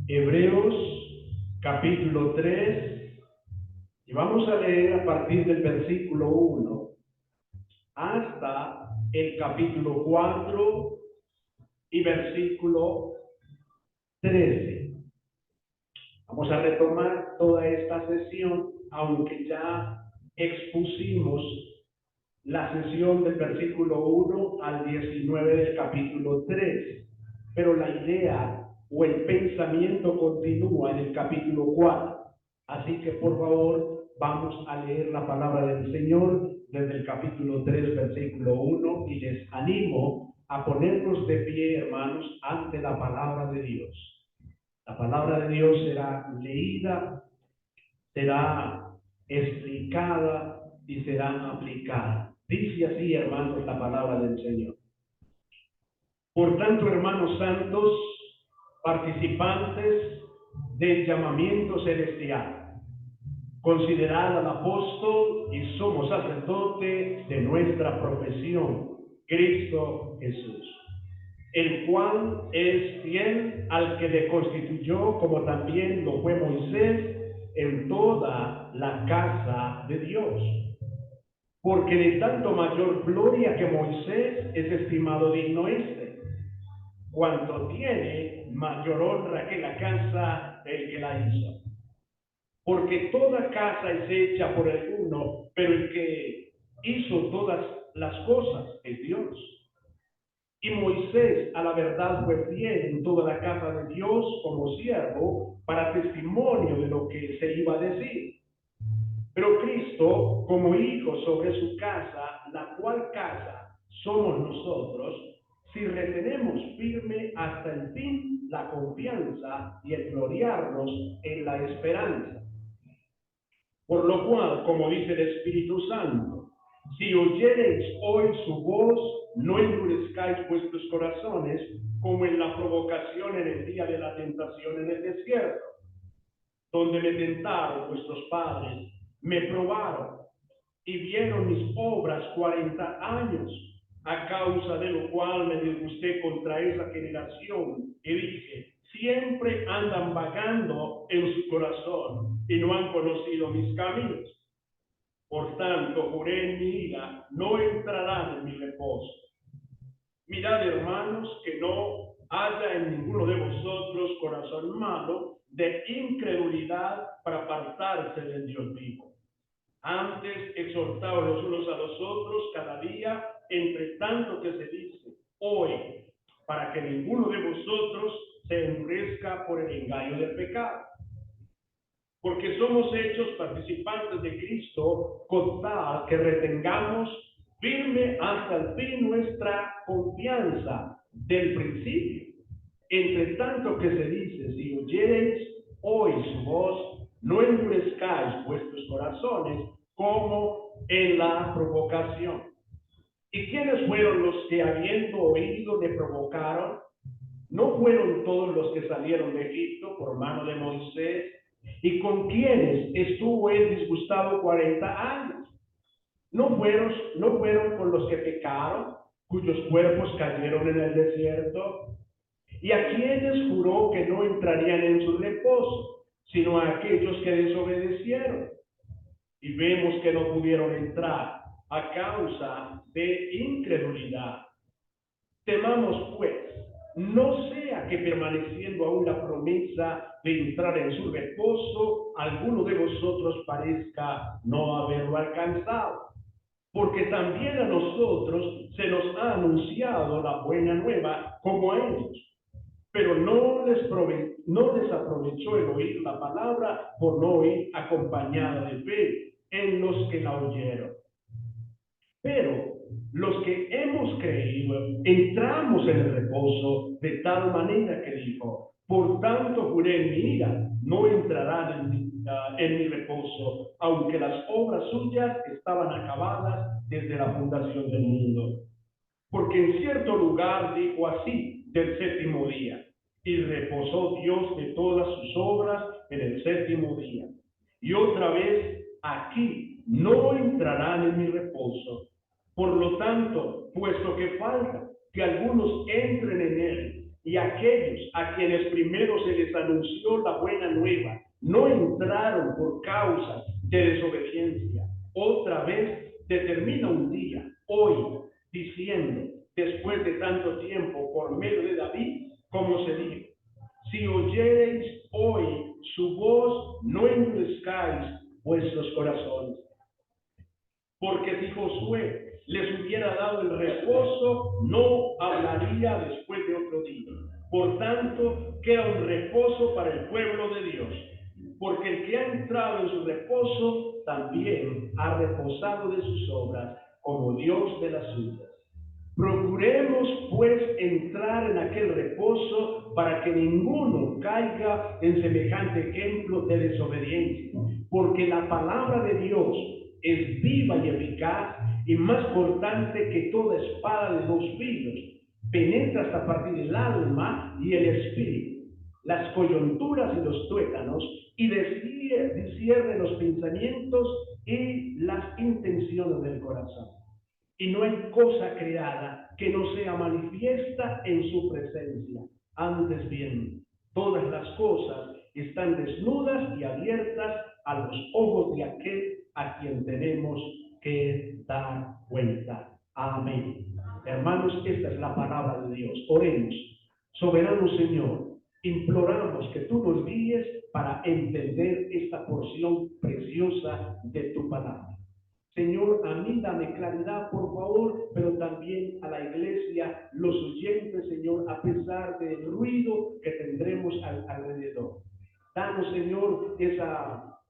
Hebreos capítulo 3, y vamos a leer a partir del versículo 1 hasta el capítulo 4 y versículo 13. Vamos a retomar toda esta sesión, aunque ya expusimos la sesión del versículo 1 al 19 del capítulo 3, pero la idea o el pensamiento continúa en el capítulo 4. Así que por favor vamos a leer la palabra del Señor desde el capítulo 3, versículo 1, y les animo a ponernos de pie, hermanos, ante la palabra de Dios. La palabra de Dios será leída, será explicada y será aplicada. Dice así, hermanos, la palabra del Señor. Por tanto, hermanos santos, participantes del llamamiento celestial, considerad al apóstol y sumo sacerdote de nuestra profesión, Cristo Jesús, el cual es fiel al que le constituyó, como también lo fue Moisés, en toda la casa de Dios. Porque de tanto mayor gloria que Moisés es estimado digno este, cuanto tiene mayor honra que la casa del que la hizo. Porque toda casa es hecha por el uno, pero el que hizo todas las cosas es Dios. Y Moisés, a la verdad, fue fiel en toda la casa de Dios como siervo para testimonio de lo que se iba a decir. Pero Cristo, como hijo sobre su casa, la cual casa somos nosotros, si retenemos firme hasta el fin la confianza y el gloriarnos en la esperanza. Por lo cual, como dice el Espíritu Santo, si oyereis hoy su voz, no endurezcáis vuestros corazones, como en la provocación en el día de la tentación en el desierto, donde me tentaron vuestros padres, me probaron y vieron mis obras 40 años, a causa de lo cual me disgusté contra esa generación y dije, siempre andan vagando en su corazón y no han conocido mis caminos. Por tanto, juré en mi ira, no entrarán en mi reposo. Mirad, hermanos, que no haya en ninguno de vosotros corazón malo de incredulidad para apartarse del Dios vivo. Antes, exhortaos los unos a los otros cada día, entre tanto que se dice hoy, para que ninguno de vosotros se endurezca por el engaño del pecado. Porque somos hechos participantes de Cristo, con tal que retengamos firme hasta el fin nuestra confianza del principio. Entre tanto que se dice, si oyereis hoy su voz, no endurezcáis vuestros corazones como en la provocación. ¿Y quiénes fueron los que, habiendo oído, le provocaron? ¿No fueron todos los que salieron de Egipto por mano de Moisés? ¿Y con quienes estuvo él disgustado 40 años? ¿No fueron con los que pecaron, cuyos cuerpos cayeron en el desierto? ¿Y a quienes juró que no entrarían en su reposo, sino a aquellos que desobedecieron? Y vemos que no pudieron entrar a causa de incredulidad. Temamos, pues, no sea que permaneciendo aún la promesa de entrar en su reposo, alguno de vosotros parezca no haberlo alcanzado. Porque también a nosotros se nos ha anunciado la buena nueva como a ellos. Pero no les aprovechó el oír la palabra por no ir acompañada de fe en los que la oyeron. Pero los que hemos creído entramos en el reposo de tal manera que dijo, por tanto juré en mi ira, no entrarán en mi reposo, aunque las obras suyas estaban acabadas desde la fundación del mundo. Porque en cierto lugar dijo así del séptimo día, y reposó Dios de todas sus obras en el séptimo día. Y otra vez, aquí no entrarán en mi reposo. Por lo tanto, puesto que falta que algunos entren en él, y a aquellos a quienes primero se les anunció la buena nueva no entraron por causa de desobediencia, otra vez determina un día, hoy, diciendo, después de tanto tiempo, por medio de David, como se dijo: si oyereis hoy su voz, no endurezcáis vuestros corazones. Porque si Josué les hubiera dado el reposo, no hablaría después de otro día. Por tanto, queda un reposo para el pueblo de Dios. Porque el que ha entrado en su reposo, también ha reposado de sus obras, como Dios de las suyas. Procuremos, pues, entrar en aquel reposo para que ninguno caiga en semejante ejemplo de desobediencia. Porque la palabra de Dios es viva y eficaz y más cortante que toda espada de dos filos. Penetra hasta partir el alma y el espíritu, las coyunturas y los tuétanos, y discierne los pensamientos y las intenciones del corazón. Y no hay cosa creada que no sea manifiesta en su presencia. Antes bien, todas las cosas están desnudas y abiertas a los ojos de aquel a quien tenemos que dar cuenta. Amén. Hermanos, esta es la palabra de Dios. Oremos. Soberano Señor, imploramos que tú nos guíes para entender esta porción preciosa de tu palabra. Señor, a mí dame claridad, por favor, pero también a la iglesia, los oyentes, Señor, a pesar del ruido que tendremos alrededor. Danos, Señor, esa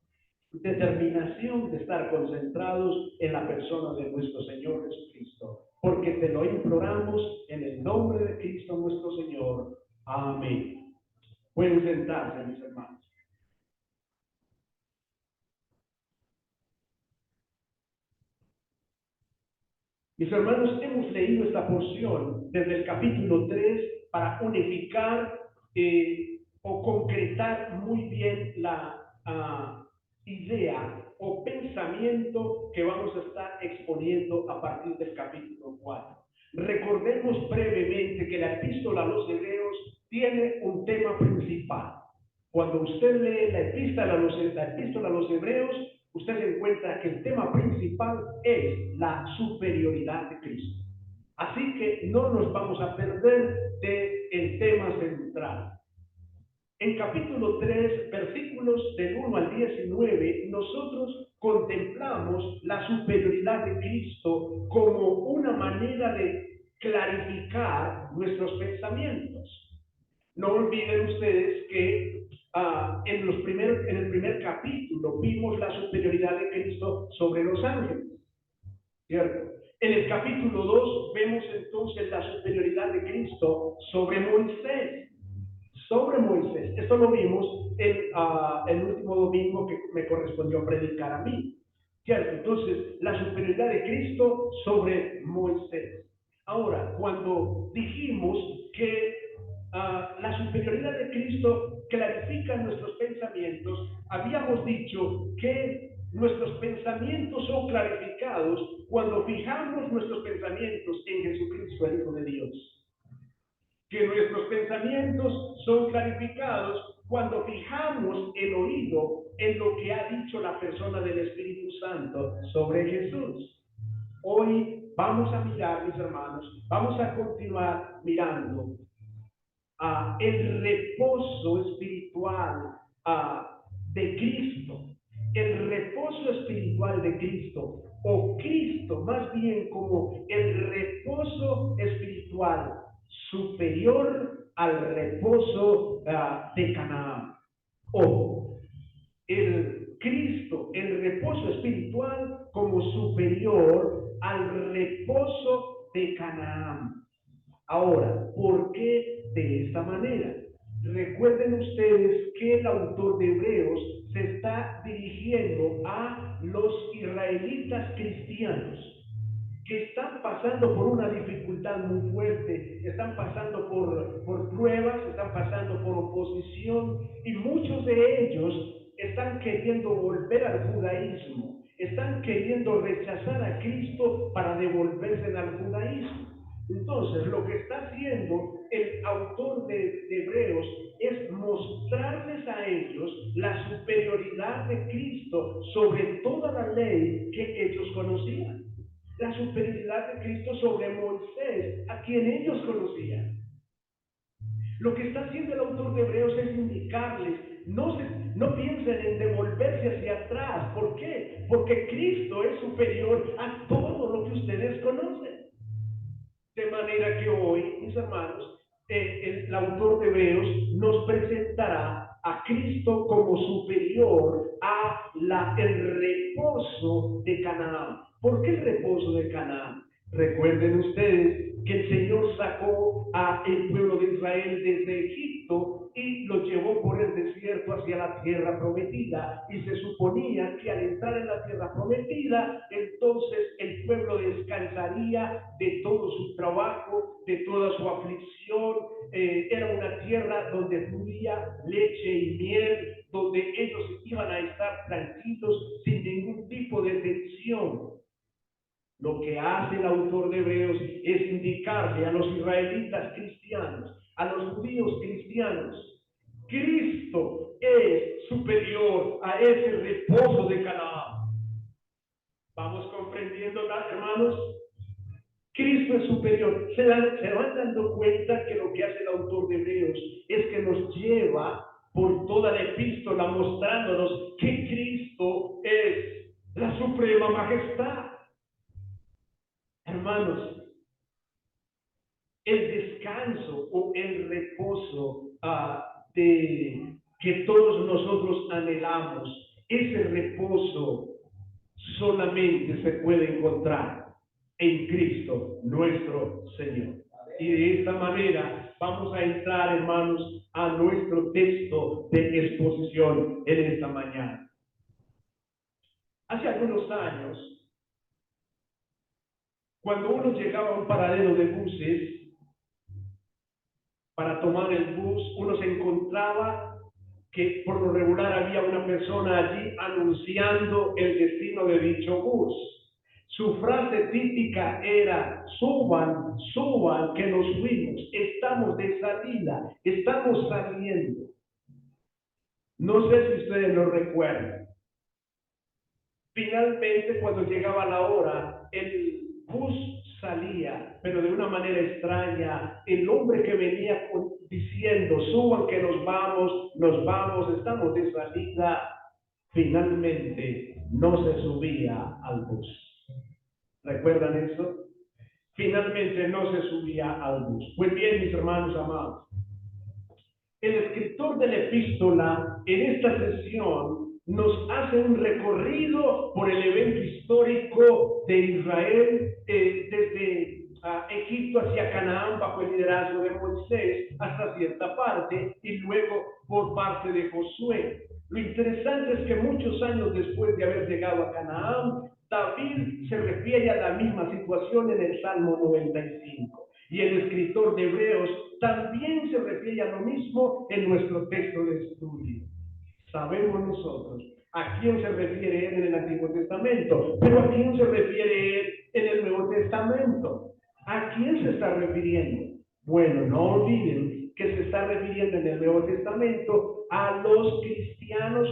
determinación de estar concentrados en la persona de nuestro Señor Jesucristo, porque te lo imploramos en el nombre de Cristo nuestro Señor. Amén. Pueden sentarse, mis hermanos. Mis hermanos, hemos leído esta porción desde el capítulo 3 para unificar o concretar muy bien la idea o pensamiento que vamos a estar exponiendo a partir del capítulo 4. Recordemos brevemente que la epístola a los Hebreos tiene un tema principal. Cuando usted lee la epístola a los Hebreos, usted encuentra que el tema principal es la superioridad de Cristo. Así que no nos vamos a perder del tema central. En capítulo 3, versículos del 1 al 19, nosotros contemplamos la superioridad de Cristo como una manera de clarificar nuestros pensamientos. No olviden ustedes que en el primer capítulo vimos la superioridad de Cristo sobre los ángeles, ¿cierto? En el capítulo 2 vemos entonces la superioridad de Cristo sobre Moisés. Esto lo vimos el último domingo que me correspondió predicar a mí, ¿cierto? Entonces, la superioridad de Cristo sobre Moisés. Ahora, cuando dijimos que la superioridad de Cristo clarifica nuestros pensamientos, habíamos dicho que nuestros pensamientos son clarificados cuando fijamos nuestros pensamientos en Jesucristo, el Hijo de Dios. Que nuestros pensamientos son clarificados cuando fijamos el oído en lo que ha dicho la persona del Espíritu Santo sobre Jesús. Hoy vamos a mirar, mis hermanos, vamos a continuar mirando el reposo espiritual de Cristo. El reposo espiritual de Cristo, o Cristo más bien como el reposo espiritual superior al reposo de Canaán, o el Cristo, el reposo espiritual como superior al reposo de Canaán. Ahora, ¿por qué de esta manera? Recuerden ustedes que el autor de Hebreos se está dirigiendo a los israelitas cristianos que están pasando por una dificultad muy fuerte, están pasando por pruebas, están pasando por oposición, y muchos de ellos están queriendo volver al judaísmo, están queriendo rechazar a Cristo para devolverse al judaísmo. Entonces, lo que está haciendo el autor de Cristo sobre toda la ley que ellos conocían. La superioridad de Cristo sobre Moisés, a quien ellos conocían. Lo que está haciendo el autor de Hebreos es indicarles, no piensen en devolverse hacia atrás. ¿Por qué? Porque Cristo es superior a todo lo que ustedes conocen. De manera que hoy, mis hermanos, el autor de Hebreos nos presentará a Cristo como superior a el reposo de Canaán. ¿Por qué el reposo de Canaán? Recuerden ustedes que el Señor sacó al pueblo de Israel desde Egipto y lo llevó por el desierto hacia la tierra prometida, y se suponía que al entrar en la tierra prometida, entonces el pueblo descansaría de todo su trabajo, de toda su aflicción. Era una tierra donde fluía leche y miel, donde ellos iban a estar tranquilos sin ningún tipo de tensión. Lo que hace el autor de Hebreos es indicarle a los israelitas cristianos, a los judíos cristianos, Cristo es superior a ese reposo de Canaán. ¿Vamos comprendiendo, hermanos? Cristo es superior. Se van dando cuenta que lo que hace el autor de Hebreos es que nos lleva por toda la epístola mostrándonos que Cristo es la suprema majestad. Hermanos, el descanso o el reposo que todos nosotros anhelamos, ese reposo solamente se puede encontrar en Cristo, nuestro Señor. Y de esta manera vamos a entrar, hermanos, a nuestro texto de exposición en esta mañana. Hace algunos años, cuando uno llegaba a un paradero de buses para tomar el bus, uno se encontraba que por lo regular había una persona allí anunciando el destino de dicho bus. Su frase típica era: suban, suban, que nos fuimos, estamos de salida, estamos saliendo. No sé si ustedes lo recuerdan. Finalmente, cuando llegaba la hora, el bus salía, pero de una manera extraña. El hombre que venía diciendo: suban que nos vamos, estamos de salida, finalmente no se subía al bus. ¿Recuerdan eso? Finalmente no se subía al bus. Pues bien, mis hermanos amados, el escritor de la epístola en esta sesión nos hace un recorrido por el evento histórico de Israel, desde Egipto hacia Canaán bajo el liderazgo de Moisés hasta cierta parte, y luego por parte de Josué. Lo interesante es que muchos años después de haber llegado a Canaán, David se refiere a la misma situación en el Salmo 95. Y el escritor de Hebreos también se refiere a lo mismo en nuestro texto de estudio. Sabemos nosotros a quién se refiere él en el Antiguo Testamento, pero a quién se refiere él en el Nuevo Testamento. ¿A quién se está refiriendo? Bueno, no olviden que se está refiriendo en el Nuevo Testamento a los cristianos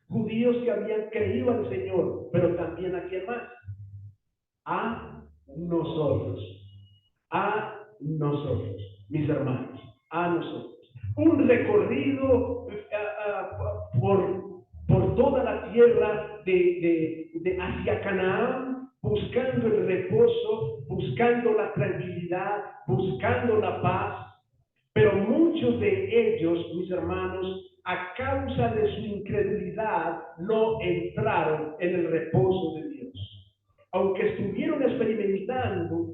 judíos que habían creído al Señor, pero también ¿a quién más? A nosotros, mis hermanos, a nosotros. Un recorrido por toda la tierra de hacia Canaán, buscando el reposo, buscando la tranquilidad, buscando la paz. Pero muchos de ellos, mis hermanos, a causa de su incredulidad, no entraron en el reposo de Dios. Aunque estuvieron experimentando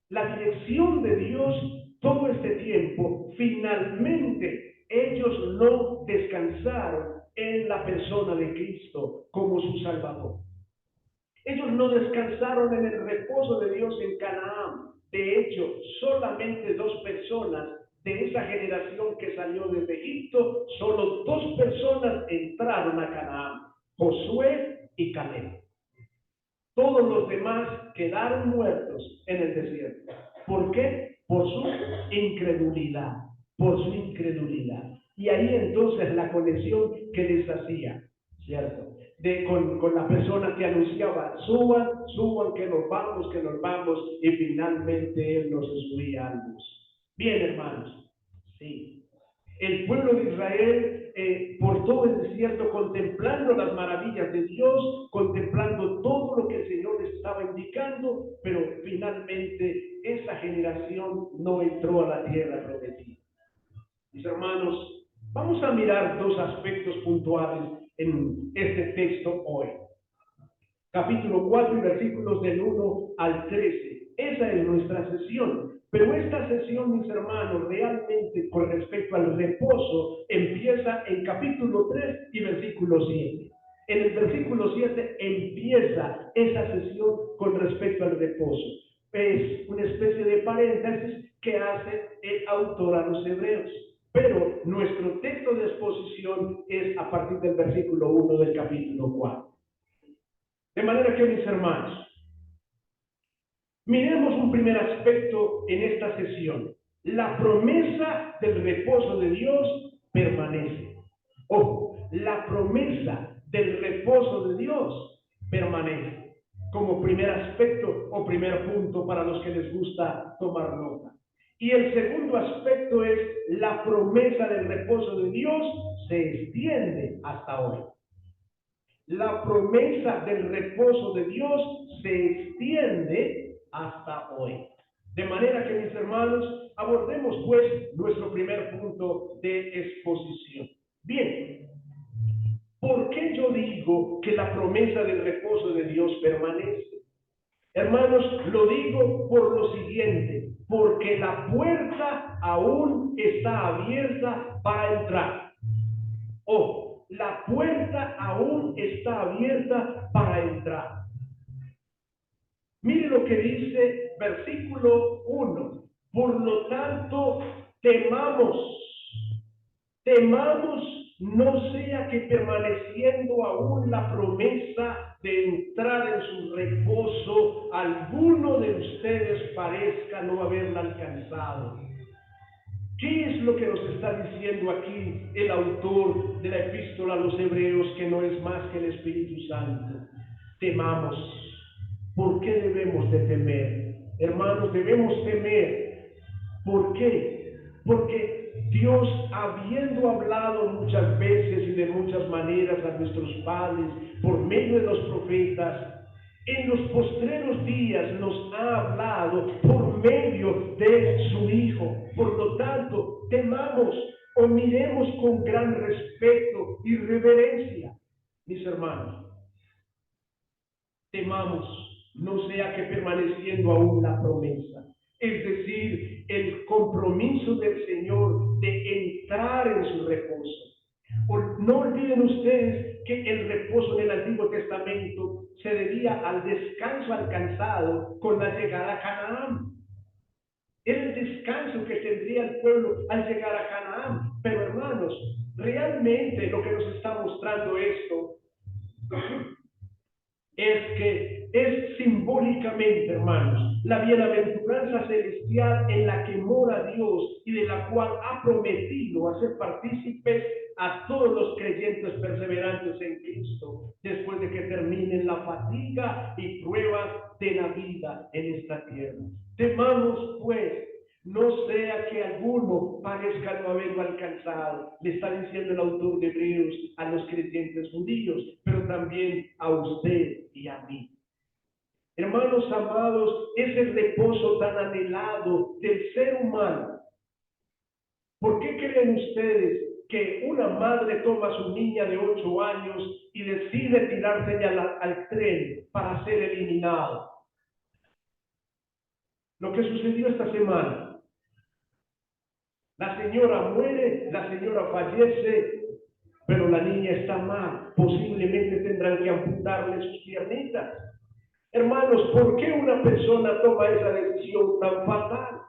la dirección de Dios todo este tiempo, finalmente ellos no descansaron en la persona de Cristo como su Salvador. Ellos no descansaron en el reposo de Dios en Canaán. De hecho, solamente 2 personas de esa generación que salió desde Egipto, solo 2 personas entraron a Canaán: Josué y Caleb. Todos los demás quedaron muertos en el desierto. ¿Por qué? Por su incredulidad. Y ahí entonces la conexión que les hacía: ¿cierto? Con la persona que anunciaba, suban, que nos vamos, y finalmente él nos subía al bus. Bien, hermanos, sí. El pueblo de Israel, por todo el desierto, contemplando las maravillas de Dios, contemplando todo lo que el Señor les estaba indicando, pero finalmente esa generación no entró a la tierra prometida. Mis hermanos, vamos a mirar dos aspectos puntuales en este texto hoy. Capítulo 4 y versículos del 1 al 13. Esa es nuestra sesión. Pero esta sesión, mis hermanos, realmente con respecto al reposo, empieza en capítulo 3 y versículo 7. En el versículo 7 empieza esa sesión con respecto al reposo. Es una especie de paréntesis que hace el autor a los hebreos. Pero nuestro texto de exposición es a partir del versículo 1 del capítulo 4. De manera que, mis hermanos, miremos un primer aspecto en esta sesión. La promesa del reposo de Dios permanece. Ojo, la promesa del reposo de Dios permanece. Como primer aspecto o primer punto para los que les gusta tomar nota. Y el segundo aspecto es la promesa del reposo de Dios se extiende hasta hoy. La promesa del reposo de Dios se extiende hasta hoy. De manera que, mis hermanos, abordemos pues nuestro primer punto de exposición. Bien, ¿por qué yo digo que la promesa del reposo de Dios permanece? Hermanos, lo digo por lo siguiente, porque la puerta aún está abierta para entrar. Ojo, la puerta aún está abierta para entrar. Mire lo que dice versículo 1. Por lo tanto, temamos, no sea que permaneciendo aún la promesa de entrar en su reposo, alguno de ustedes parezca no haberla alcanzado. ¿Qué es lo que nos está diciendo aquí el autor de la epístola a los hebreos, que no es más que el Espíritu Santo? Temamos. ¿Por qué debemos de temer? Hermanos, debemos temer. ¿Por qué? Porque Dios, habiendo hablado muchas veces y de muchas maneras a nuestros padres por medio de los profetas, en los postreros días nos ha hablado por medio de su Hijo. Por lo tanto, temamos o miremos con gran respeto y reverencia, mis hermanos. Temamos, no sea que permaneciendo aún la promesa, es decir, el compromiso del Señor de entrar en su reposo. No olviden ustedes que el reposo en el Antiguo Testamento se debía al descanso alcanzado con la llegada a Canaán. Era el descanso que tendría el pueblo al llegar a Canaán. Pero hermanos, realmente lo que nos está mostrando esto es que es simbólicamente, hermanos, la bienaventuranza celestial en la que mora Dios y de la cual ha prometido hacer partícipes a todos los creyentes perseverantes en Cristo, después de que terminen la fatiga y pruebas de la vida en esta tierra. Temamos, pues, no sea que alguno parezca no haberlo alcanzado. Le está diciendo el autor de Hebreos a los creyentes judíos, pero también a usted y a mí. Hermanos amados, es el reposo tan anhelado del ser humano. ¿Por qué creen ustedes que una madre toma a su niña de 8 años y decide tirarse al tren para ser eliminado? Lo que sucedió esta semana. La señora muere, la señora fallece, pero la niña está mal. Posiblemente tendrán que amputarle sus piernitas. Hermanos, ¿por qué una persona toma esa decisión tan fatal?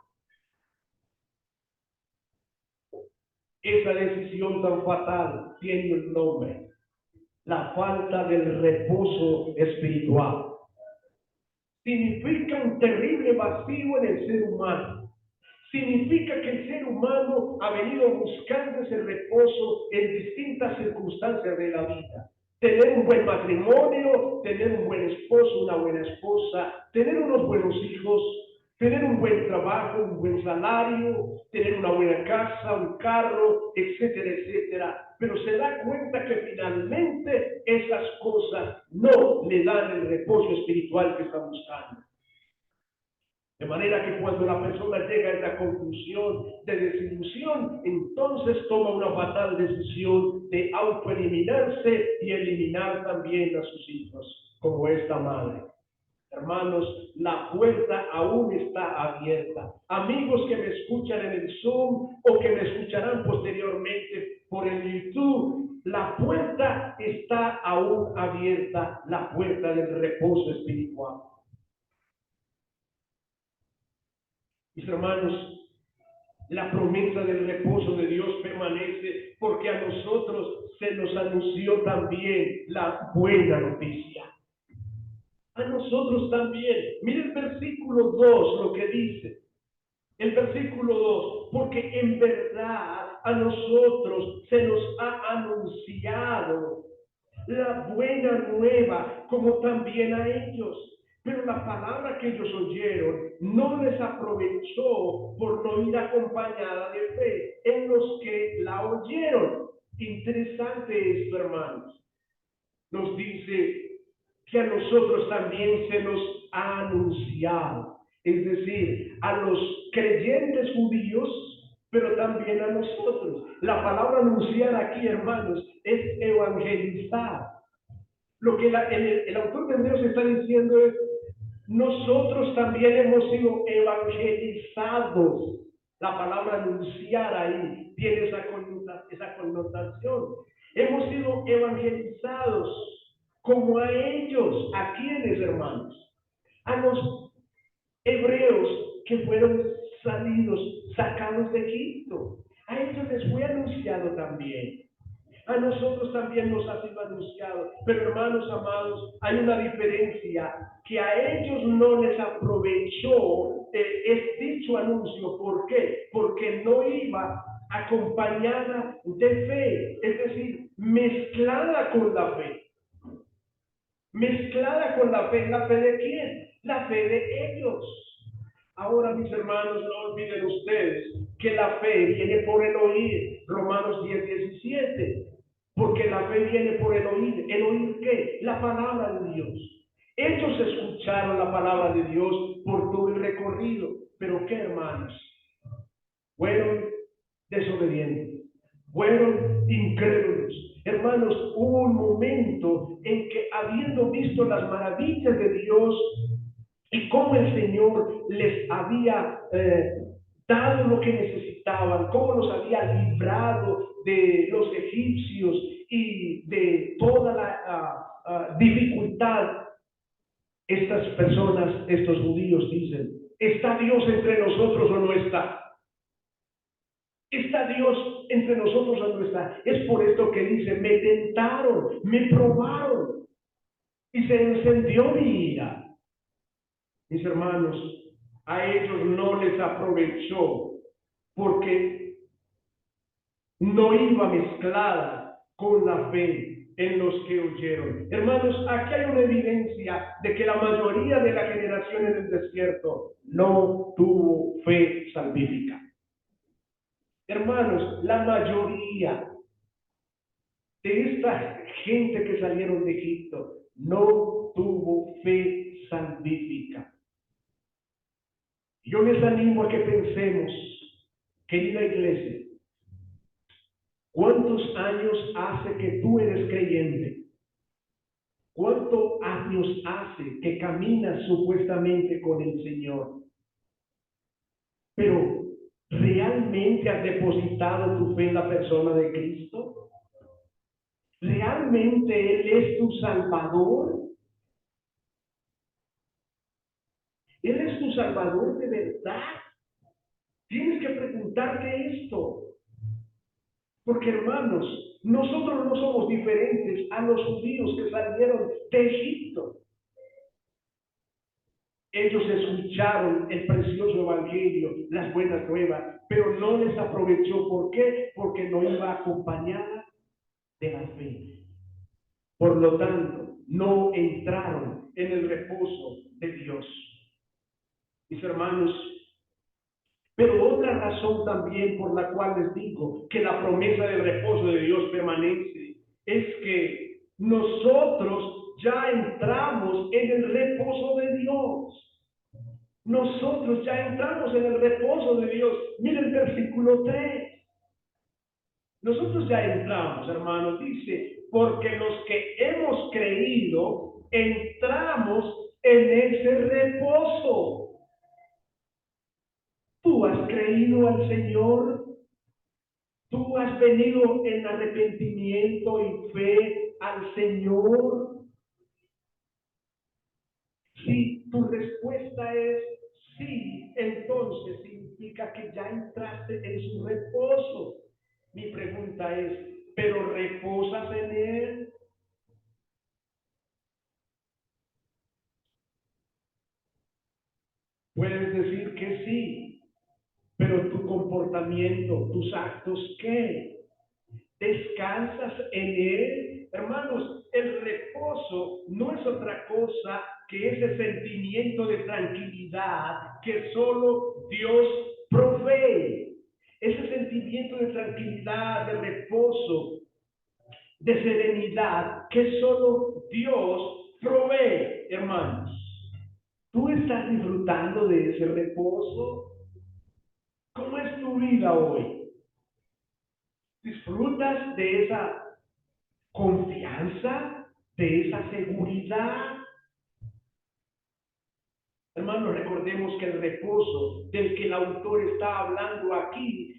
Esa decisión tan fatal tiene un nombre: la falta del reposo espiritual. Significa un terrible vacío en el ser humano. Significa que el ser humano ha venido buscando ese reposo en distintas circunstancias de la vida. tener un buen matrimonio, tener un buen esposo, una buena esposa, tener unos buenos hijos, tener un buen trabajo, un buen salario, tener una buena casa, un carro, etcétera, etcétera. Pero se da cuenta que finalmente esas cosas no le dan el reposo espiritual que está buscando. De manera que cuando la persona llega a esa conclusión de desilusión, entonces toma una fatal decisión de autoeliminarse y eliminar también a sus hijos, como esta madre. Hermanos, la puerta aún está abierta. Amigos que me escuchan en el Zoom o que me escucharán posteriormente por el YouTube, la puerta está aún abierta, la puerta del reposo espiritual. Mis hermanos, la promesa del reposo de Dios permanece porque a nosotros se nos anunció también la buena noticia. A nosotros también. Mire el versículo 2 lo que dice. El versículo 2, porque en verdad a nosotros se nos ha anunciado la buena nueva como también a ellos. Pero la palabra que ellos oyeron no les aprovechó por no ir acompañada de fe en los que la oyeron. Interesante esto, hermanos. Nos dice que a nosotros también se nos ha anunciado, es decir, a los creyentes judíos, pero también a nosotros. La palabra anunciar aquí, hermanos, es evangelizar. Lo que el autor de Hebreos está diciendo es, nosotros también hemos sido evangelizados. La palabra anunciar ahí tiene esa connotación. Hemos sido evangelizados como a ellos. ¿A quiénes, hermanos? A los hebreos que fueron sacados de Egipto. A ellos les fue anunciado también. A nosotros también nos ha sido anunciado. Pero hermanos amados, hay una diferencia, que a ellos no les aprovechó es dicho anuncio. ¿Por qué? Porque no iba acompañada de fe, es decir, mezclada con la fe. Mezclada con la fe. ¿La fe de quién? La fe de ellos. Ahora, mis hermanos, no olviden ustedes que la fe viene por el oír. Romanos 10:17. Porque la fe viene por el oír. ¿El oír qué? La palabra de Dios. Ellos escucharon la palabra de Dios por todo el recorrido. ¿Pero qué, hermanos? Fueron desobedientes. Fueron incrédulos. Hermanos, hubo un momento en que, habiendo visto las maravillas de Dios y cómo el Señor les había dado lo que necesitaban, cómo los había librado de los egipcios y de toda la dificultad, estas personas, estos judíos dicen, ¿está Dios entre nosotros o no está? ¿Está Dios entre nosotros o no está? Es por esto que dice, me tentaron, me probaron y se encendió mi ira. Mis hermanos, a ellos no les aprovechó porque no iba mezclada con la fe en los que oyeron. Hermanos, aquí hay una evidencia de que la mayoría de la generación en el desierto no tuvo fe salvífica. Hermanos, la mayoría de esta gente que salieron de Egipto no tuvo fe salvífica. Yo les animo a que pensemos, querida iglesia, ¿cuántos años hace que tú eres creyente? ¿Cuántos años hace que caminas supuestamente con el Señor? Pero, ¿realmente has depositado tu fe en la persona de Cristo? ¿Realmente Él es tu Salvador? ¿Él es tu Salvador de verdad? Tienes que preguntarte esto. Porque, hermanos, nosotros no somos diferentes a los judíos que salieron de Egipto. Ellos escucharon el precioso evangelio, las buenas nuevas, pero no les aprovechó. ¿Por qué? Porque no iba acompañada de la fe. Por lo tanto, no entraron en el reposo de Dios. Mis hermanos, pero otra razón también por la cual les digo que la promesa del reposo de Dios permanece es que nosotros ya entramos en el reposo de Dios. Nosotros ya entramos en el reposo de Dios. Miren el versículo 3. Nosotros ya entramos, hermanos, dice, porque los que hemos creído, entramos en ese reposo. ¿Tú has creído al Señor? ¿Tú has venido en arrepentimiento y fe al Señor? Si tu respuesta es sí, entonces significa que ya entraste en su reposo. Mi pregunta es, ¿pero reposas en Él? Puedes decir que sí, pero tu comportamiento, tus actos, ¿qué? ¿Descansas en Él? Hermanos, el reposo no es otra cosa que ese sentimiento de tranquilidad que solo Dios provee. Ese sentimiento de tranquilidad, de reposo, de serenidad que solo Dios provee, hermanos. ¿Tú estás disfrutando de ese reposo? ¿Cómo es tu vida hoy? ¿Disfrutas de esa confianza, de esa seguridad? Hermanos, recordemos que el reposo del que el autor está hablando aquí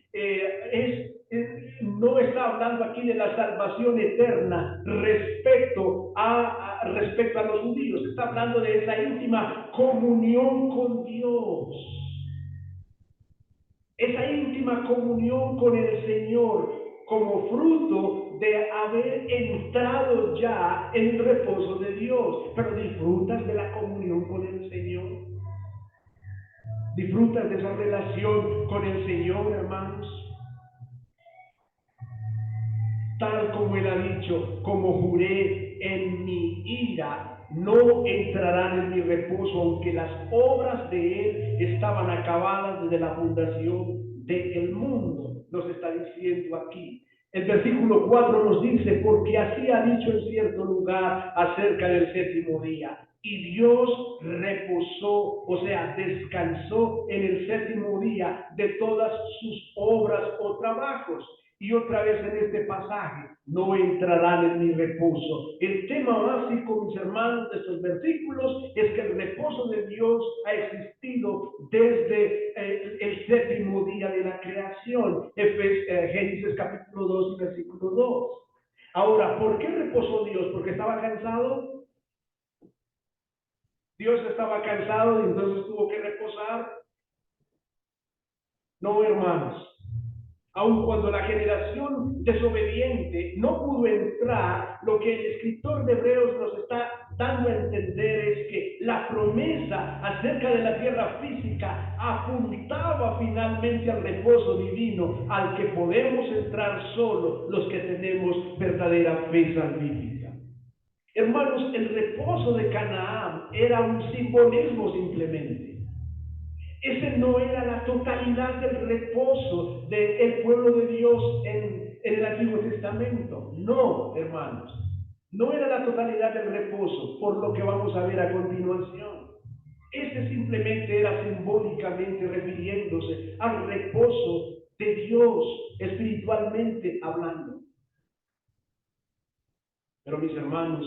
no está hablando aquí de la salvación eterna respecto a los judíos. Está hablando de esa íntima comunión con Dios. Esa íntima comunión con el Señor como fruto de haber entrado ya en el reposo de Dios. Pero disfrutas de la comunión con el Señor. Disfrutas de esa relación con el Señor, hermanos. Tal como Él ha dicho, como juré en mi ira, no entrarán en mi reposo, aunque las obras de Él estaban acabadas desde la fundación del mundo. Nos está diciendo aquí. El versículo 4 nos dice, porque así ha dicho en cierto lugar acerca del séptimo día. Y Dios reposó, o sea, descansó en el séptimo día de todas sus obras o trabajos. Y otra vez en este pasaje, no entrarán en mi reposo. El tema básico, mis hermanos, de estos versículos es que el reposo de Dios ha existido desde el séptimo día de la creación. Génesis capítulo 2 y versículo 2. Ahora, ¿por qué reposó Dios? ¿Porque estaba cansado? Dios estaba cansado y entonces tuvo que reposar. No, hermanos. Aun cuando la generación desobediente no pudo entrar, lo que el escritor de Hebreos nos está dando a entender es que la promesa acerca de la tierra física apuntaba finalmente al reposo divino, al que podemos entrar solo los que tenemos verdadera fe salvífica. Hermanos, el reposo de Canaán era un simbolismo simplemente. Ese no era la totalidad del reposo del pueblo de Dios en el Antiguo Testamento. No, hermanos. No era la totalidad del reposo, por lo que vamos a ver a continuación. Este simplemente era simbólicamente refiriéndose al reposo de Dios, espiritualmente hablando. Pero mis hermanos,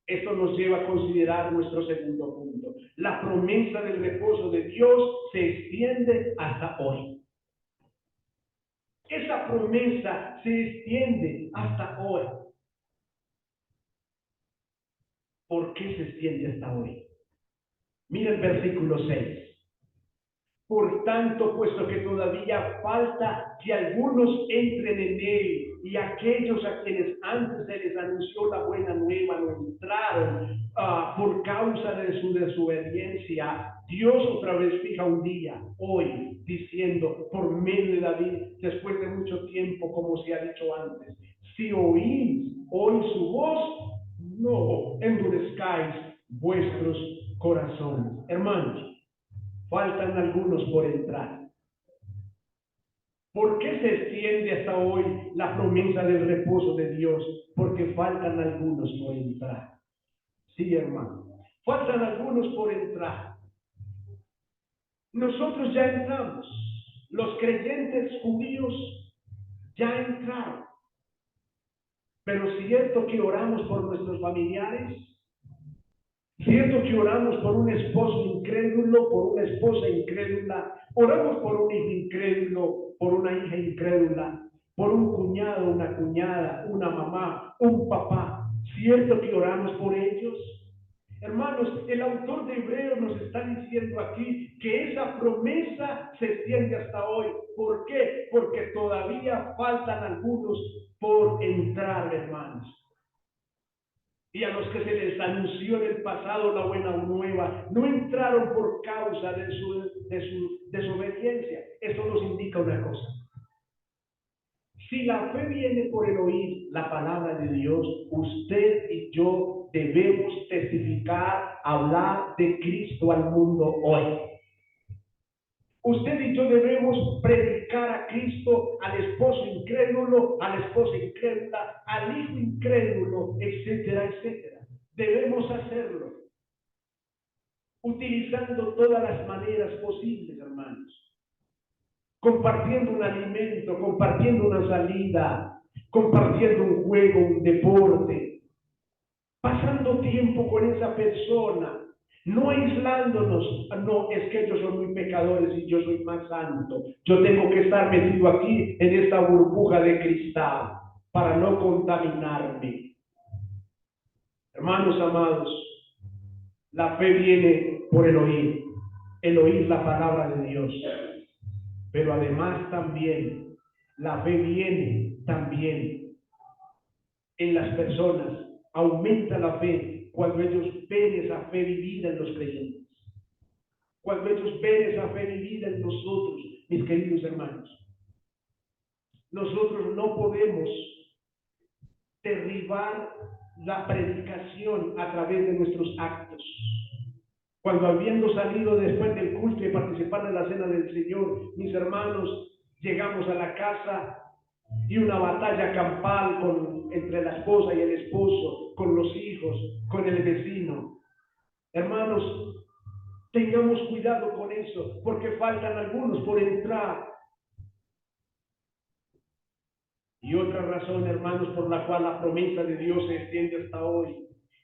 esto nos lleva a considerar nuestro segundo punto. La promesa del reposo de Dios se extiende hasta hoy. Esa promesa se extiende hasta hoy. ¿Por qué se extiende hasta hoy? Mira el versículo 6. Por tanto, puesto que todavía falta que algunos entren en él, y aquellos a quienes antes se les anunció la buena nueva no entraron por causa de su desobediencia, Dios otra vez fija un día, hoy, diciendo por medio de David, después de mucho tiempo, como se ha dicho antes, Si oís hoy su voz, no endurezcáis vuestros corazones. Hermanos, faltan algunos por entrar. ¿Por qué se extiende hasta hoy la promesa del reposo de Dios? Porque faltan algunos por entrar. Sí, hermano. Faltan algunos por entrar. Nosotros ya entramos. Los creyentes judíos ya entraron. Pero cierto que oramos por nuestros familiares, cierto que oramos por un esposo incrédulo, por una esposa incrédula, oramos por un hijo incrédulo, por una hija incrédula, por un cuñado, una cuñada, una mamá, un papá, cierto que oramos por ellos. Hermanos, el autor de Hebreos nos está diciendo aquí que esa promesa se extiende hasta hoy. ¿Por qué? Porque todavía faltan algunos por entrar, hermanos. Y a los que se les anunció en el pasado la buena nueva, no entraron por causa de su desobediencia. Eso nos indica una cosa. Si la fe viene por el oír la palabra de Dios, usted y yo debemos testificar, hablar de Cristo al mundo hoy. Usted y yo debemos predicar a Cristo al esposo incrédulo, a la esposa incrédula, al hijo incrédulo, etcétera, etcétera. Debemos hacerlo utilizando todas las maneras posibles, hermanos. Compartiendo un alimento, compartiendo una salida, compartiendo un juego, un deporte, pasando tiempo con esa persona, no aislándonos. No, es que ellos son muy pecadores y yo soy más santo. Yo tengo que estar metido aquí en esta burbuja de cristal para no contaminarme. Hermanos amados, la fe viene por el oír la palabra de Dios. Pero además también, la fe viene también en las personas. Aumenta la fe cuando ellos ven esa fe vivida en los creyentes. Cuando ellos ven esa fe vivida en nosotros, mis queridos hermanos. Nosotros no podemos derribar la predicación a través de nuestros actos. Cuando habiendo salido después del culto y participar de la cena del Señor, mis hermanos, llegamos a la casa y una batalla campal entre la esposa y el esposo, con los hijos, con el vecino. Hermanos, tengamos cuidado con eso, porque faltan algunos por entrar. Y otra razón, hermanos, por la cual la promesa de Dios se extiende hasta hoy,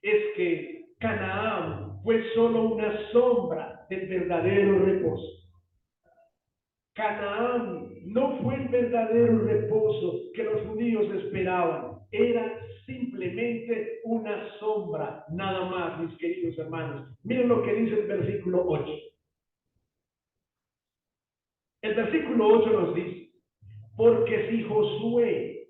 es que Canaán fue solo una sombra del verdadero reposo. Canaán no fue el verdadero reposo que los judíos esperaban. Era simplemente una sombra, nada más, mis queridos hermanos. Miren lo que dice el versículo 8. El versículo 8 nos dice: porque si Josué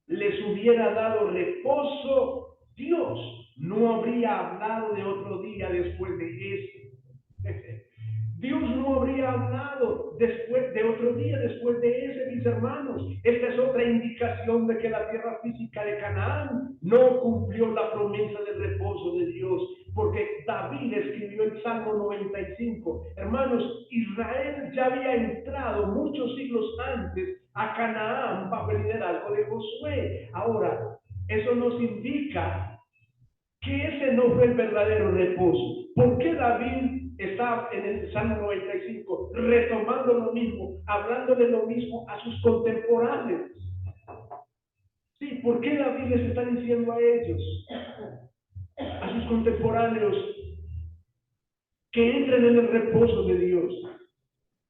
les hubiera dado reposo, Dios no habría hablado de otro día después de ese. Dios no habría hablado después de otro día después de ese, mis hermanos. Esta es otra indicación de que la tierra física de Canaán no cumplió la promesa del reposo de Dios, porque David escribió el Salmo 95. Hermanos, Israel ya había entrado muchos siglos antes a Canaán bajo el liderazgo de Josué. Ahora, eso nos indica que ese no fue el verdadero reposo. ¿Por qué David está en el Salmo 95 retomando lo mismo, hablando de lo mismo a sus contemporáneos? Sí, ¿por qué David les está diciendo a ellos, a sus contemporáneos, que entren en el reposo de Dios,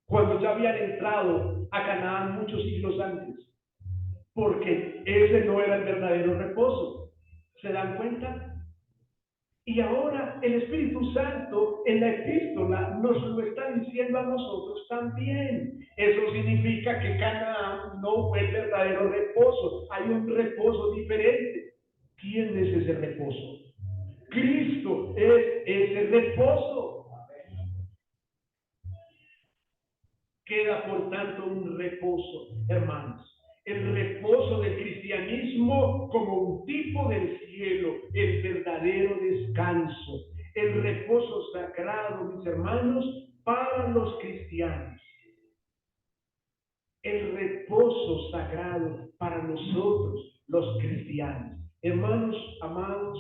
cuando ya habían entrado a Canaán muchos siglos antes? Porque ese no era el verdadero reposo. ¿Se dan cuenta? Y ahora el Espíritu Santo en la epístola nos lo está diciendo a nosotros también. Eso significa que Canaán no fue el verdadero reposo. Hay un reposo diferente. ¿Quién es ese reposo? Cristo es ese reposo. Queda por tanto un reposo, hermanos. El reposo del cristianismo asumo como un tipo del cielo, el verdadero descanso, el reposo sagrado, mis hermanos, para los cristianos. El reposo sagrado para nosotros, los cristianos. Hermanos amados,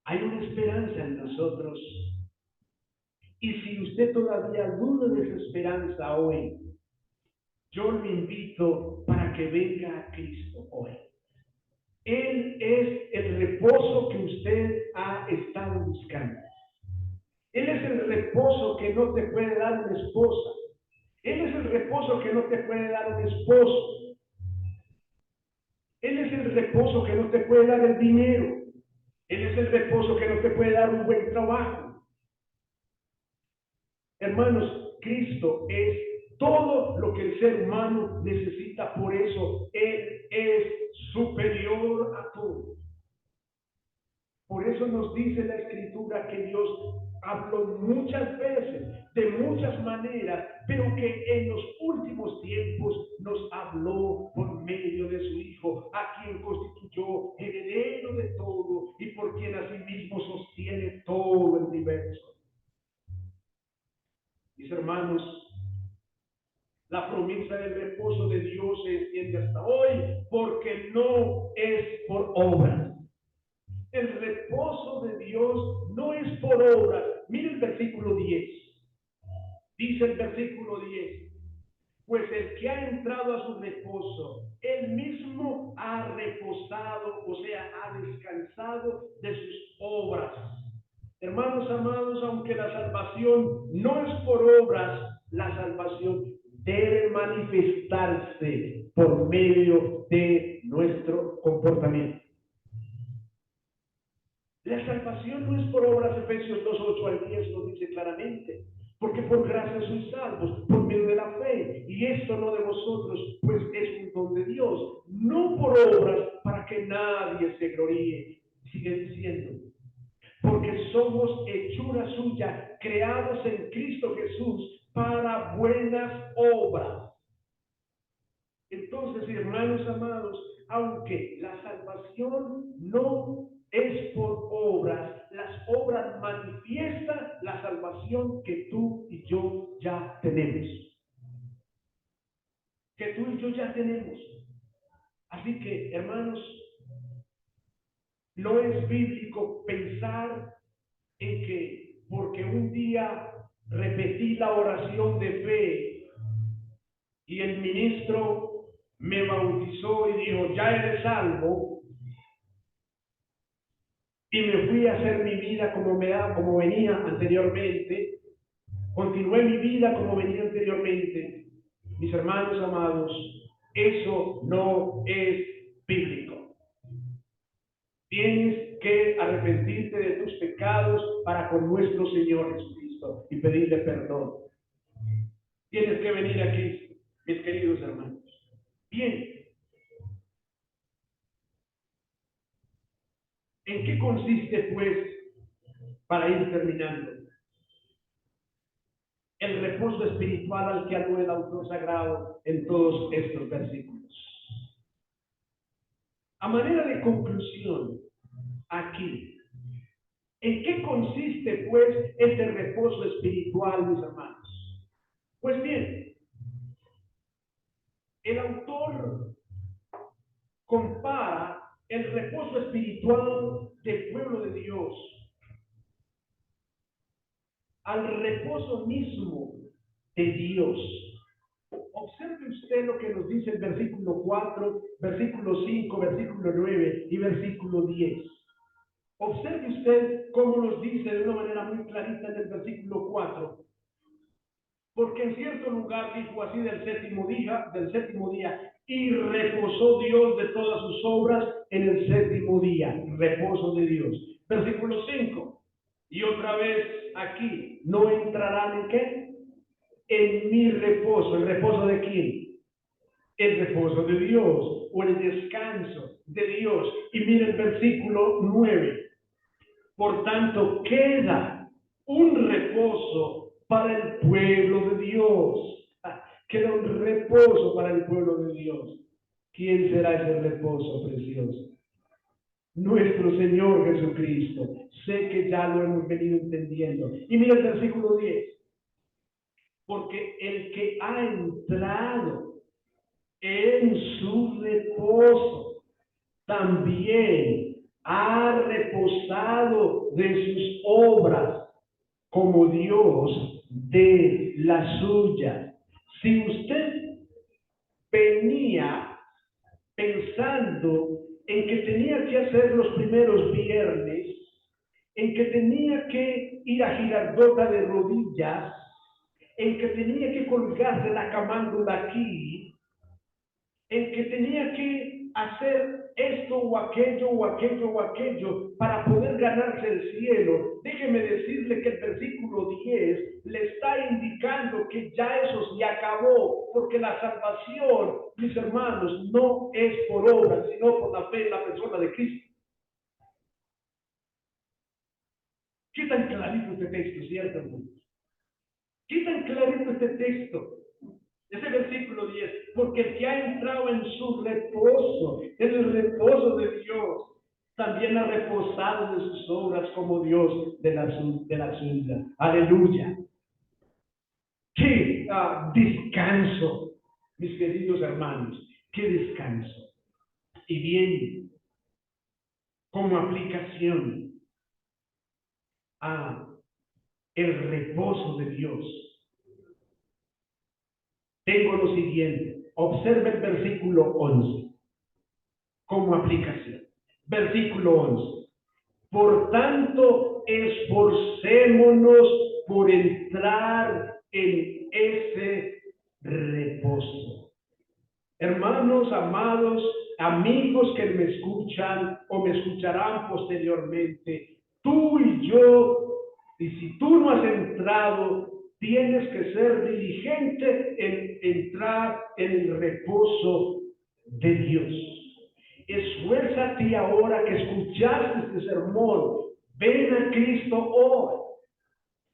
hay una esperanza en nosotros. Y si usted todavía duda de esa esperanza hoy, yo le invito para que venga a Cristo hoy. Él es el reposo que usted ha estado buscando. Él es el reposo que no te puede dar una esposa. Él es el reposo que no te puede dar un esposo. Él es el reposo que no te puede dar el dinero. Él es el reposo que no te puede dar un buen trabajo. Hermanos, Cristo es todo lo que el ser humano necesita. Por eso Él es superior a todo. Por eso nos dice la Escritura que Dios habló muchas veces, de muchas maneras, pero que en los últimos tiempos nos habló por medio de su Hijo, a quien constituyó heredero de todo y por quien asimismo sostiene todo el universo. Mis hermanos, la promesa del reposo de Dios se extiende hasta hoy porque no es por obras. El reposo de Dios no es por obras. Mire el versículo 10. Dice el versículo 10. Pues el que ha entrado a su reposo, él mismo ha reposado, o sea, ha descansado de sus obras. Hermanos amados, aunque la salvación no es por obras, la salvación debe manifestarse por medio de nuestro comportamiento. La salvación no es por obras, Efesios 2:8 al 10 lo dice claramente, porque por gracia sois salvos, por medio de la fe, y esto no de vosotros, pues es un don de Dios, no por obras para que nadie se gloríe. Sigue diciendo, porque somos hechura suya, creados en Cristo Jesús para buenas obras. Entonces, hermanos amados, aunque la salvación no es por obras, las obras manifiestan la salvación que tú y yo ya tenemos. Que tú y yo ya tenemos. Así que, hermanos, no es bíblico pensar en que porque un día repetí la oración de fe y el ministro me bautizó y dijo, ya eres salvo, y me fui a hacer mi vida como venía anteriormente, continué mi vida como venía anteriormente. Mis hermanos amados, eso no es bíblico. Tienes que arrepentirte de tus pecados para con nuestro Señor Jesucristo y pedirle perdón. Tienes que venir a Cristo, mis queridos hermanos. Bien. ¿En qué consiste, pues, para ir terminando, el reposo espiritual al que alude el autor sagrado en todos estos versículos? A manera de conclusión, aquí, ¿en qué consiste, pues, este reposo espiritual, mis hermanos? Pues bien, el autor compara el reposo espiritual del pueblo de Dios al reposo mismo de Dios. Observe usted lo que nos dice el versículo 4, versículo 5, versículo 9 y versículo 10. Observe usted cómo nos dice de una manera muy clarita en el versículo 4. Porque en cierto lugar dijo así del séptimo día, y reposó Dios de todas sus obras en el séptimo día. Reposo de Dios. Versículo 5. Y otra vez aquí, ¿no entrarán en qué? En mi reposo. ¿El reposo de quién? El reposo de Dios, o el descanso de Dios. Y mira el versículo 9. Por tanto, queda un reposo para el pueblo de Dios. Queda un reposo para el pueblo de Dios. ¿Quién será ese reposo precioso? Nuestro Señor Jesucristo. Sé que ya lo hemos venido entendiendo. Y mira el versículo 10. Porque el que ha entrado en su reposo también ha reposado de sus obras, como Dios de la suya. Si usted venía pensando en que tenía que hacer los primeros viernes, en que tenía que ir a Girardota de rodillas, en que tenía que colgarse la camándula aquí, en que tenía que hacer esto o aquello o aquello o aquello para poder ganarse el cielo, déjeme decirle que el versículo 10 le está indicando que ya eso se acabó, porque la salvación, mis hermanos, no es por obras, sino por la fe en la persona de Cristo. ¿Qué tan clarito este texto, cierto, hermanos? ¿Qué tan clarito este texto? Ese versículo 10, porque el que ha entrado en su reposo, en el reposo de Dios, también ha reposado de sus obras como Dios de la suya. Aleluya. Qué descanso, mis queridos hermanos, qué descanso. Y bien, como aplicación a el reposo de Dios, tengo lo siguiente. Observe el versículo 11 como aplicación. Versículo 11. Por tanto, esforcémonos por entrar en ese reposo. Hermanos, amados, amigos que me escuchan o me escucharán posteriormente, tú y yo, y si tú no has entrado, tienes que ser diligente en entrar en el reposo de Dios. Esfuérzate ahora que escuchaste este sermón. Ven a Cristo hoy.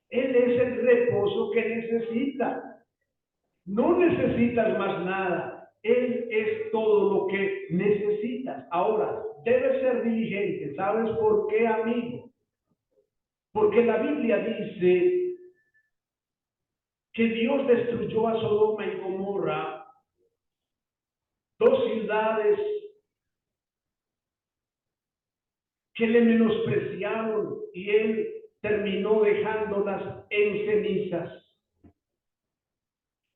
Él es el reposo que necesitas. No necesitas más nada. Él es todo lo que necesitas. Ahora, debes ser diligente. ¿Sabes por qué, amigo? Porque la Biblia dice que Dios destruyó a Sodoma y Gomorra, dos ciudades que le menospreciaron y él terminó dejándolas en cenizas.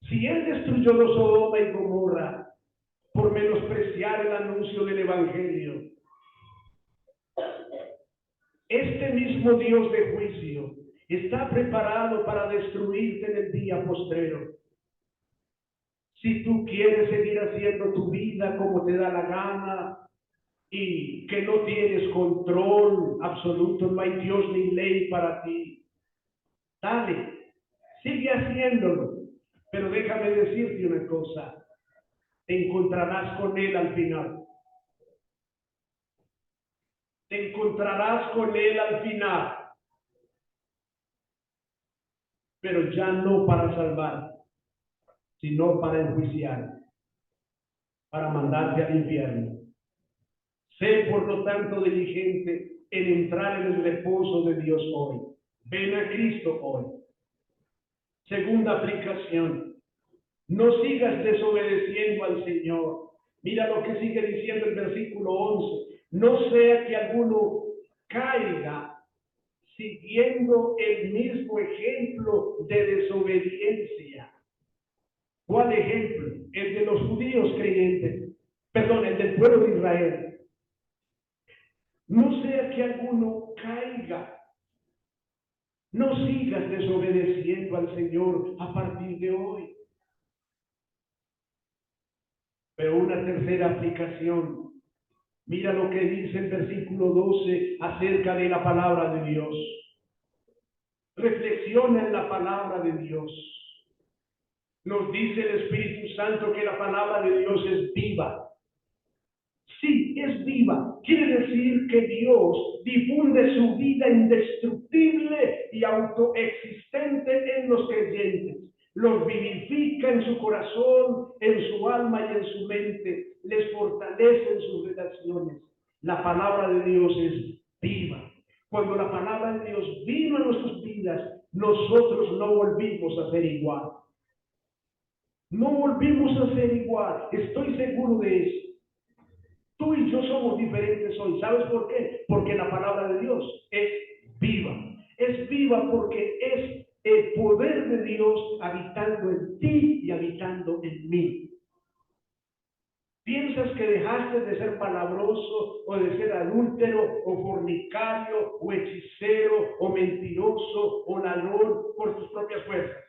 Si él destruyó a Sodoma y Gomorra por menospreciar el anuncio del Evangelio, este mismo Dios de juicio está preparado para destruirte en el día postrero. Si tú quieres seguir haciendo tu vida como te da la gana y que no tienes control absoluto, no hay Dios ni ley para ti, dale, sigue haciéndolo. Pero déjame decirte una cosa, te encontrarás con Él al final. Te encontrarás con Él al final. Pero ya no para salvar, sino para enjuiciar, para mandarte al infierno. Sé, por lo tanto, diligente en entrar en el reposo de Dios hoy. Ven a Cristo hoy. Segunda aplicación. No sigas desobedeciendo al Señor. Mira lo que sigue diciendo el versículo 11. No sea que alguno caiga siguiendo el mismo ejemplo de desobediencia. ¿Cuál ejemplo? El de los judíos creyentes. Perdón, el del pueblo de Israel. No sea que alguno caiga. No sigas desobedeciendo al Señor a partir de hoy. Pero una tercera aplicación. Mira lo que dice el versículo 12 acerca de la palabra de Dios. Reflexiona en la palabra de Dios. Nos dice el Espíritu Santo que la palabra de Dios es viva. Sí, es viva. Quiere decir que Dios difunde su vida indestructible y autoexistente en los creyentes. Los vivifica edifica en su corazón, en su alma y en su mente, les fortalece en sus relaciones. La palabra de Dios es viva. Cuando la palabra de Dios vino a nuestras vidas, nosotros no volvimos a ser igual. No volvimos a ser igual. Estoy seguro de eso. Tú y yo somos diferentes hoy. ¿Sabes por qué? Porque la palabra de Dios es viva. Es viva porque es el poder de Dios habitando en ti y habitando en mí. ¿Piensas que dejaste de ser palabroso o de ser adúltero o fornicario o hechicero o mentiroso o ladrón por tus propias fuerzas?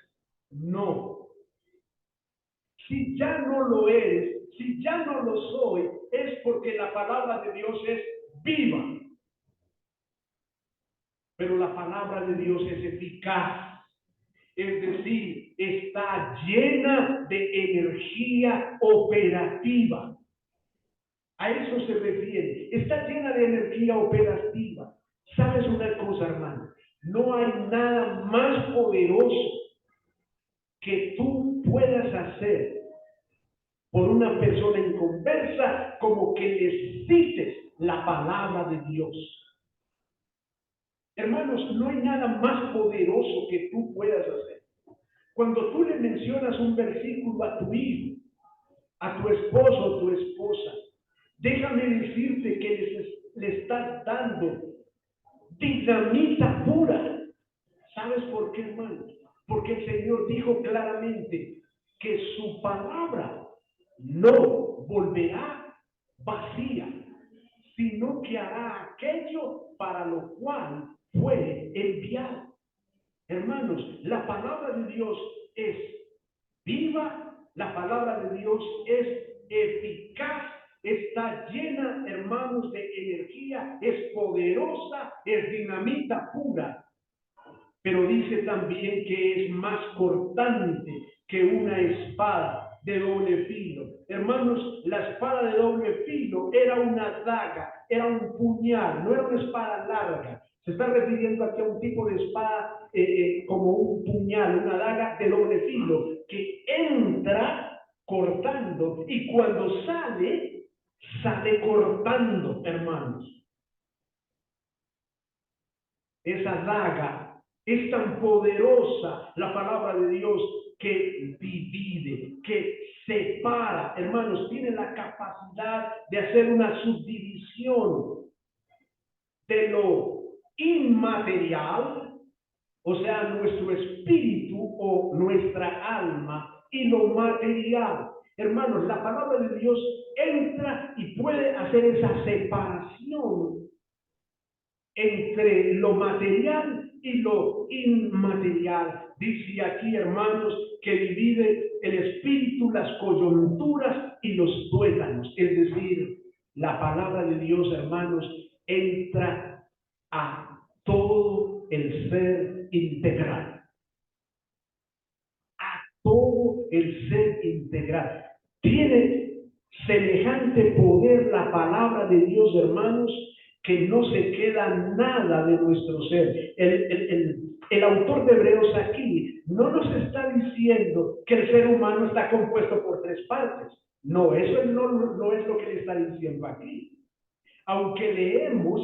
No. Si ya no lo eres, si ya no lo soy, es porque la palabra de Dios es viva. Pero la palabra de Dios es eficaz. Es decir, está llena de energía operativa. A eso se refiere. Está llena de energía operativa. ¿Sabes una cosa, hermano? No hay nada más poderoso que tú puedas hacer por una persona inconversa como que les cites la palabra de Dios. Hermanos, no hay nada más poderoso que tú puedas hacer. Cuando tú le mencionas un versículo a tu hijo, a tu esposo o tu esposa, déjame decirte que le estás dando dinamita pura. ¿Sabes por qué, hermano? Porque el Señor dijo claramente que su palabra no volverá vacía, sino que hará aquello para lo cual fue enviado. Hermanos, la palabra de Dios es viva, la palabra de Dios es eficaz, está llena, hermanos, de energía, es poderosa, es dinamita pura. Pero dice también que es más cortante que una espada de doble filo. Hermanos, la espada de doble filo era una daga, era un puñal, no era una espada larga. Se está refiriendo aquí a un tipo de espada como un puñal, una daga de doble filo, que entra cortando y cuando sale, sale cortando, hermanos. Esa daga es tan poderosa, la palabra de Dios, que divide, que separa. Hermanos, tiene la capacidad de hacer una subdivisión de lo inmaterial, o sea, nuestro espíritu o nuestra alma, y lo material. Hermanos, la palabra de Dios entra y puede hacer esa separación entre lo material y lo inmaterial. Dice aquí, hermanos, que divide el espíritu, las coyunturas y los tuétanos. Es decir, la palabra de Dios, hermanos, entra a todo el ser integral. A todo el ser integral. Tiene semejante poder la palabra de Dios, hermanos, que no se queda nada de nuestro ser. El autor de Hebreos aquí no nos está diciendo que el ser humano está compuesto por tres partes. No, eso no es lo que le está diciendo aquí. Aunque leemos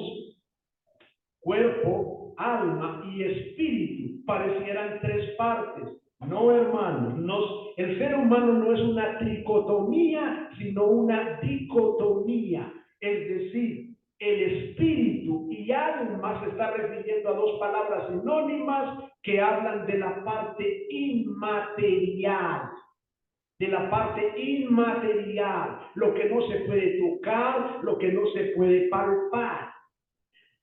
cuerpo, alma y espíritu, parecieran tres partes. No, hermanos, el ser humano no es una tricotomía, sino una dicotomía. Es decir, el espíritu y alma se está refiriendo a dos palabras sinónimas que hablan de la parte inmaterial. De la parte inmaterial, lo que no se puede tocar, lo que no se puede palpar.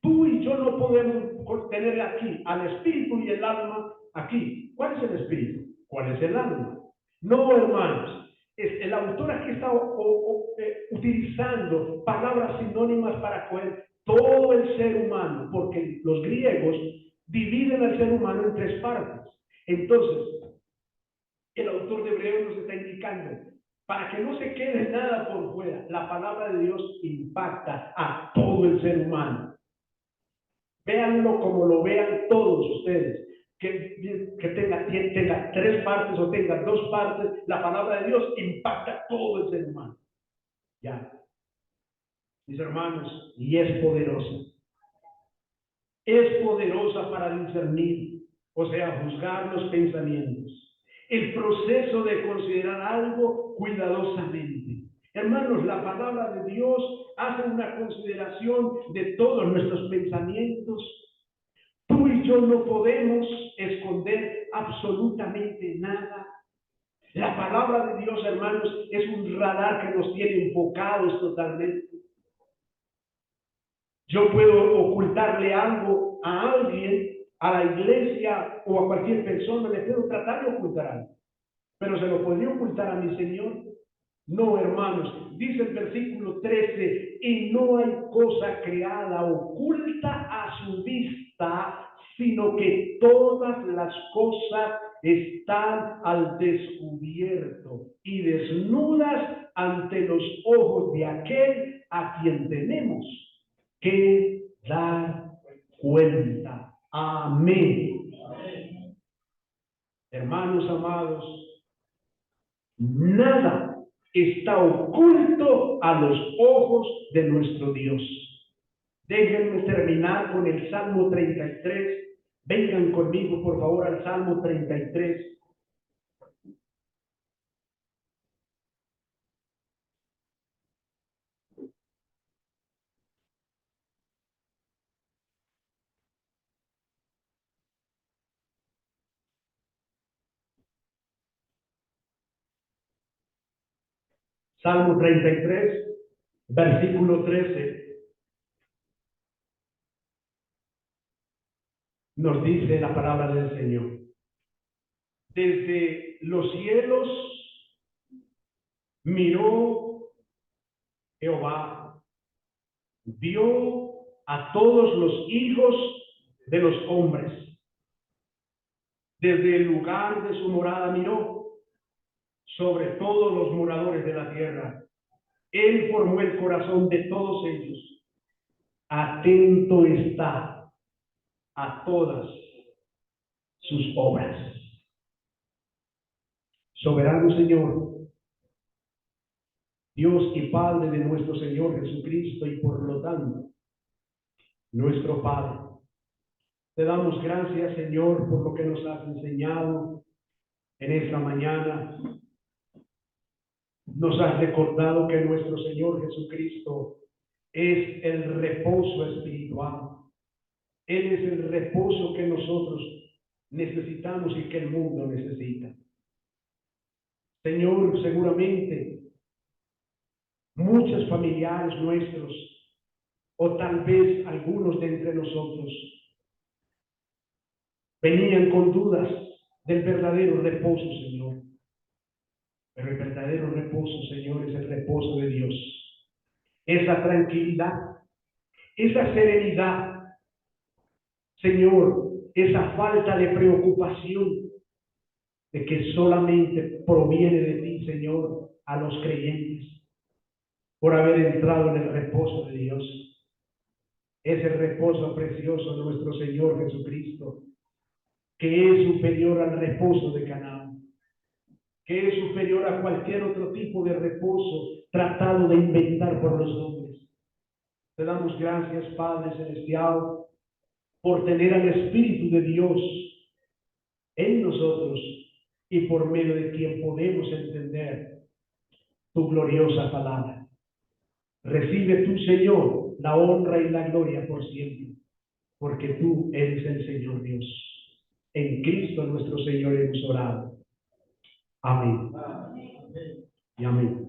Tú y yo no podemos tener aquí al espíritu y el alma aquí. ¿Cuál es el espíritu? ¿Cuál es el alma? No, hermanos. El autor aquí está utilizando palabras sinónimas para coger todo el ser humano, porque los griegos dividen al ser humano en tres partes. Entonces, el autor de Hebreos nos está indicando, para que no se quede nada por fuera, la palabra de Dios impacta a todo el ser humano. Véanlo como lo vean todos ustedes. que tenga tres partes o tenga dos partes, la palabra de Dios impacta todo el ser humano. Ya, mis hermanos, y es poderosa. Es poderosa para discernir, o sea, juzgar los pensamientos. El proceso de considerar algo cuidadosamente. Hermanos, la palabra de Dios hace una consideración de todos nuestros pensamientos. Tú y yo no podemos esconder absolutamente nada. La palabra de Dios, hermanos, es un radar que nos tiene enfocados totalmente. Yo puedo ocultarle algo a alguien, a la iglesia o a cualquier persona, le puedo tratar de ocultar algo. Pero ¿se lo podría ocultar a mi Señor? No, hermanos. Dice el versículo 13, y no hay cosa creada oculta a su vista, sino que todas las cosas están al descubierto y desnudas ante los ojos de aquel a quien tenemos que dar cuenta. Amén. Amén. Hermanos amados, nada está oculto a los ojos de nuestro Dios. Déjenme terminar con el Salmo 33. Vengan conmigo, por favor, al Salmo 33. Salmo 33, versículo 13. Nos dice la palabra del Señor. Desde los cielos miró Jehová, vio a todos los hijos de los hombres. Desde el lugar de su morada miró sobre todos los moradores de la tierra. Él formó el corazón de todos ellos. Atento está a todas sus obras. Soberano Señor, Dios y Padre de nuestro Señor Jesucristo, y por lo tanto, nuestro Padre. Te damos gracias, Señor, por lo que nos has enseñado en esta mañana. Nos has recordado que nuestro Señor Jesucristo es el reposo espiritual. Él es el reposo que nosotros necesitamos y que el mundo necesita. Señor, seguramente muchos familiares nuestros, o tal vez algunos de entre nosotros, venían con dudas del verdadero reposo, Señor. Pero el verdadero reposo, Señor, es el reposo de Dios. Esa tranquilidad, esa serenidad, Señor, esa falta de preocupación de que solamente proviene de ti, Señor, a los creyentes, por haber entrado en el reposo de Dios. Es el reposo precioso de nuestro Señor Jesucristo, que es superior al reposo de Canaán, que es superior a cualquier otro tipo de reposo tratado de inventar por los hombres. Te damos gracias, Padre Celestial, por tener al Espíritu de Dios en nosotros y por medio de quien podemos entender tu gloriosa palabra. Recibe tú, Señor, la honra y la gloria por siempre, porque tú eres el Señor Dios. En Cristo nuestro Señor hemos orado. Amén. Amén. Y amén.